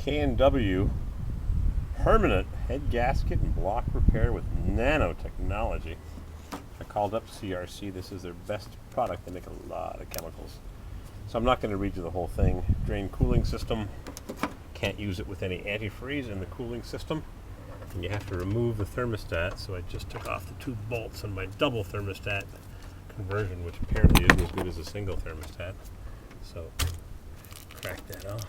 K&W permanent head gasket and block repair with nanotechnology. I called up CRC. This is their best product. They make a lot of chemicals. So I'm not going to read you the whole thing. Drain cooling system. Can't use it with any antifreeze in the cooling system. And you have to remove the thermostat. So I just took off the two bolts on my double thermostat conversion, which apparently isn't as good as a single thermostat. So crack that off.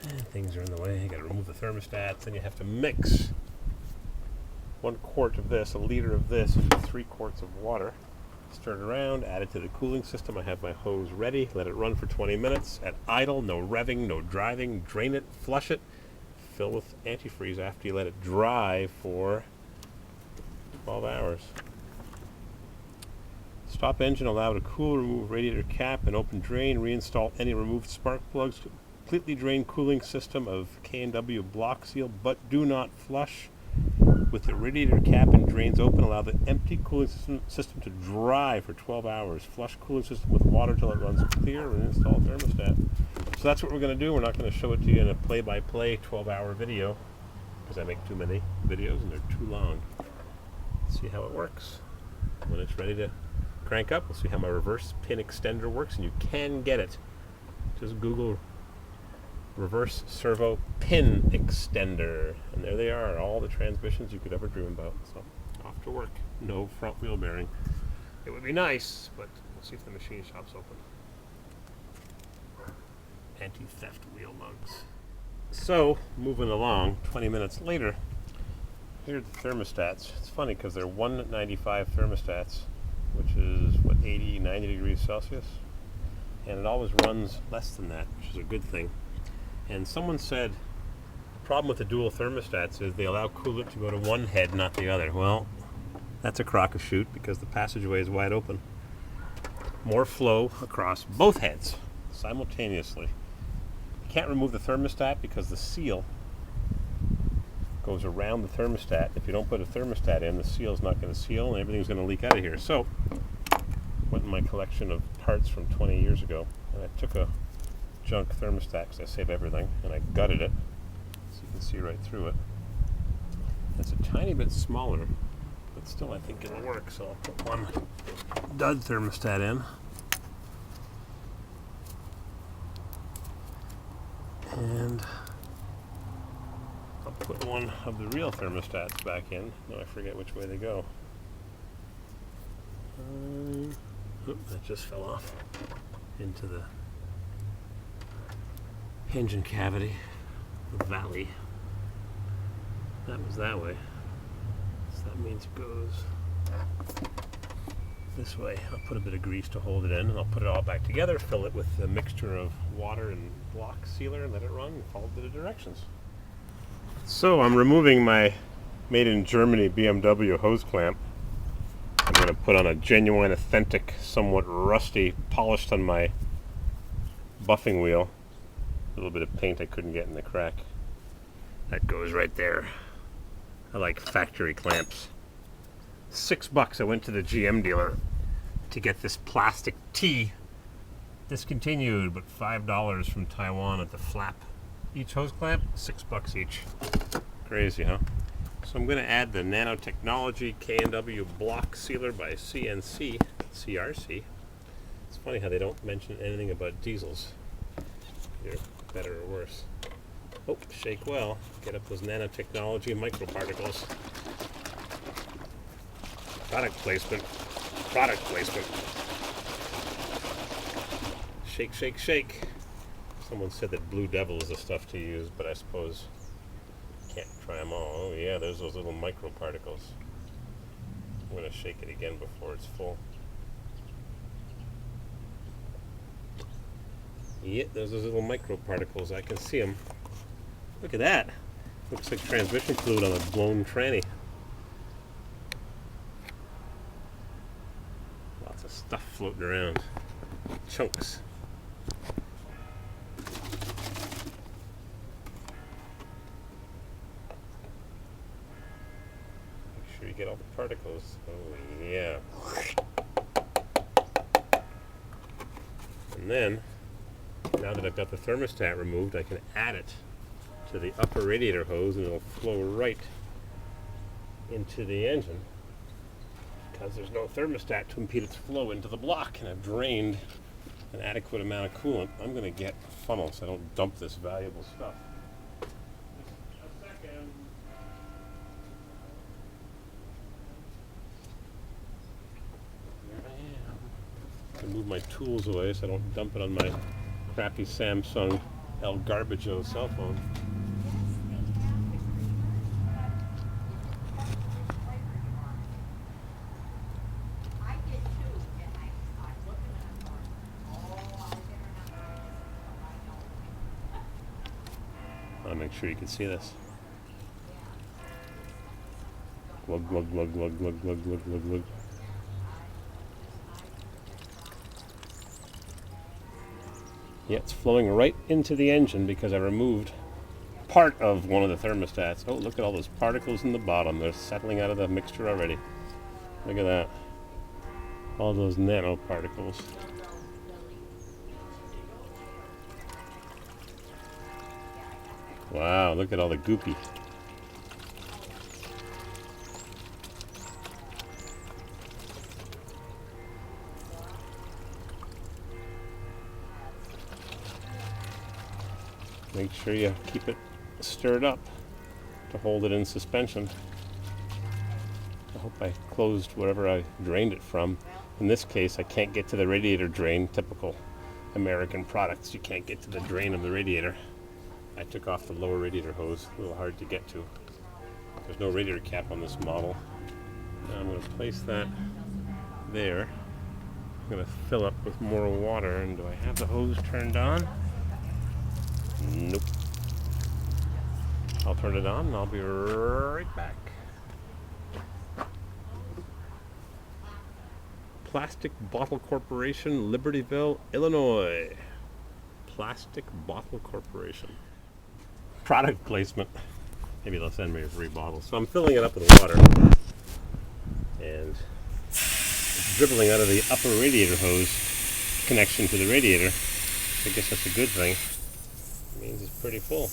And things are in the way. You got to remove the thermostats. Then you have to mix 1 quart of this, a liter of this, into 3 quarts of water. Stir it around, add it to the cooling system. I have my hose ready. Let it run for 20 minutes. At idle, no revving, no driving. Drain it, flush it, fill with antifreeze after you let it dry for 12 hours. Stop engine, allow to cool, remove radiator cap and open drain, reinstall any removed spark plugs. Completely drain cooling system of K&W block seal, but do not flush. With the radiator cap and drains open, allow the empty cooling system to dry for 12 hours. Flush cooling system with water till it runs clear and install thermostat. So that's what we're going to do. We're not going to show it to you in a play-by-play 12-hour video because I make too many videos and they're too long. Let's see how it works. When it's ready to crank up, we'll see how my reverse pin extender works, and you can get it. Just Google reverse servo pin extender, and there they are, all the transmissions you could ever dream about. So off to work. No front wheel bearing. It would be nice, but we'll see if the machine shop's open. Anti-theft wheel mugs. So moving along, 20 minutes later, here are the thermostats. It's funny because they're 195 thermostats, which is what, 80, 90 degrees Celsius, and it always runs less than that, which is a good thing. And someone said the problem with the dual thermostats is they allow coolant to go to one head, not the other. Well, that's a crock of shoot because the passageway is wide open. More flow across both heads simultaneously. You can't remove the thermostat because the seal goes around the thermostat. If you don't put a thermostat in, the seal's not going to seal and everything's going to leak out of here. So, went in my collection of parts from 20 years ago and I took a junk thermostat because I save everything, and I gutted it so you can see right through it. It's a tiny bit smaller, but still I think it'll work. So I'll put one dud thermostat in, and I'll put one of the real thermostats back in. No, I forget which way they go. That just fell off into the engine cavity, the valley. That was that way. So that means it goes this way. I'll put a bit of grease to hold it in, and I'll put it all back together, fill it with a mixture of water and block sealer, and let it run and follow the directions. So I'm removing my made in Germany BMW hose clamp. I'm going to put on a genuine, authentic, somewhat rusty, polished on my buffing wheel. A little bit of paint I couldn't get in the crack. That goes right there. I like factory clamps. $6. I went to the GM dealer to get this plastic T. Discontinued, but $5 from Taiwan at the flap. Each hose clamp, $6 each. Crazy, huh? So I'm going to add the nanotechnology K&W block sealer by CRC. It's funny how they don't mention anything about diesels. Either better or worse. Oh, shake well. Get up those nanotechnology microparticles. Product placement. Product placement. Shake, shake, shake. Someone said that Blue Devil is the stuff to use, but I suppose you can't try them all. Oh yeah, there's those little microparticles. I'm going to shake it again before it's full. Yeah, there's those little microparticles. I can see them. Look at that. Looks like transmission fluid on a blown tranny. Lots of stuff floating around. Chunks. Make sure you get all the particles. Oh yeah. And then Now that I've got the thermostat removed, I can add it to the upper radiator hose and it'll flow right into the engine because there's no thermostat to impede its flow into the block, and I've drained an adequate amount of coolant. I'm going to get a funnel so I don't dump this valuable stuff. A second. Here I am. I move my tools away so I don't dump it on my crappy Samsung El Garbaggio cell phone. I'll make sure you can see this. Glug, glug, glug, glug, glug, glug, glug, glug, glug. Yeah, it's flowing right into the engine because I removed part of one of the thermostats. Oh, look at all those particles in the bottom. They're settling out of the mixture already. Look at that. All those nanoparticles. Wow, look at all the goopy. Make sure you keep it stirred up to hold it in suspension. I hope I closed whatever I drained it from. In this case, I can't get to the radiator drain. Typical American products, you can't get to the drain of the radiator. I took off the lower radiator hose, a little hard to get to. There's no radiator cap on this model. Now I'm going to place that there. I'm going to fill up with more water, and do I have the hose turned on? Nope. I'll turn it on and I'll be right back. Plastic Bottle Corporation, Libertyville, Illinois. Plastic Bottle Corporation. Product placement. Maybe they'll send me a free bottle. So I'm filling it up with water. And it's dribbling out of the upper radiator hose connection to the radiator. I guess that's a good thing. It means it's pretty full.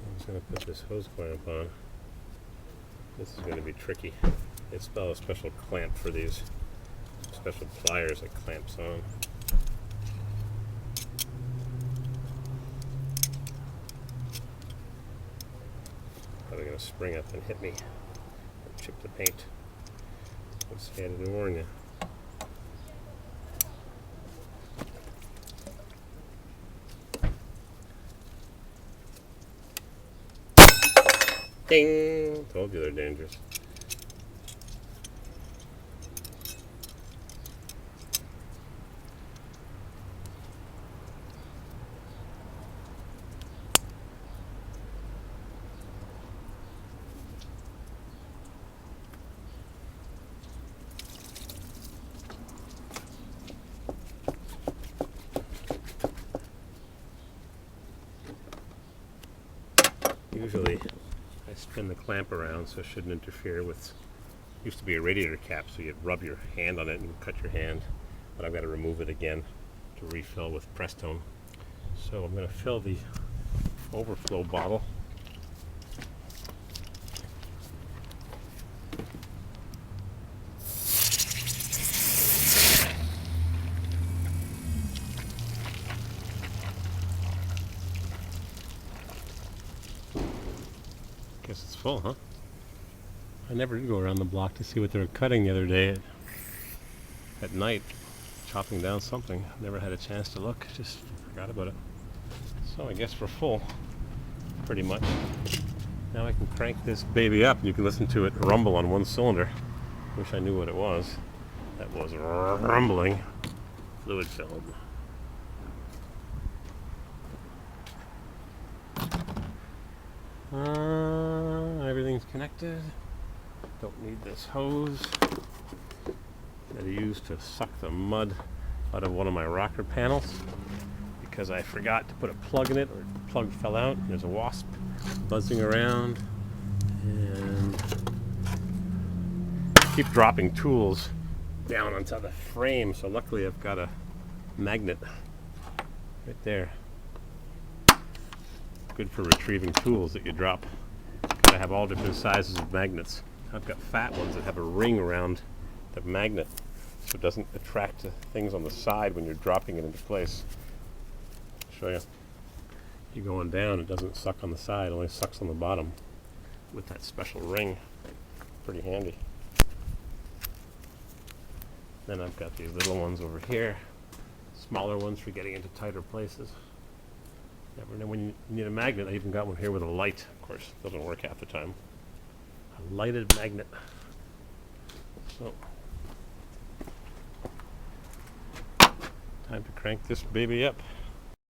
I'm just going to put this hose clamp on. This is going to be tricky. They spell a special clamp for these, special pliers that clamps on. Probably going to spring up and hit me and chip the paint. Let's see, I didn't warn you. Ding! Told you they're dangerous. Usually I spin the clamp around so it shouldn't interfere with, used to be a radiator cap so you'd rub your hand on it and cut your hand, but I've got to remove it again to refill with Prestone. So I'm going to fill the overflow bottle. Guess it's full, huh? I never did go around the block to see what they were cutting the other day at night, chopping down something. Never had a chance to look, just forgot about it. So I guess we're full, pretty much. Now I can crank this baby up and you can listen to it rumble on one cylinder. Wish I knew what it was. That was rumbling. Fluid filled. Everything's connected. Don't need this hose that I used to suck the mud out of one of my rocker panels because I forgot to put a plug in it, or the plug fell out. There's a wasp buzzing around, And keep dropping tools down onto the frame, so luckily I've got a magnet right there. Good for retrieving tools that you drop. I have all different sizes of magnets. I've got fat ones that have a ring around the magnet so it doesn't attract things on the side when you're dropping it into place. I'll show you. You're going down, it doesn't suck on the side, it only sucks on the bottom with that special ring. Pretty handy. Then I've got these little ones over here, smaller ones for getting into tighter places. Never know when you need a magnet. I even got one here with a light. Of course, it doesn't work half the time. A lighted magnet. So, time to crank this baby up.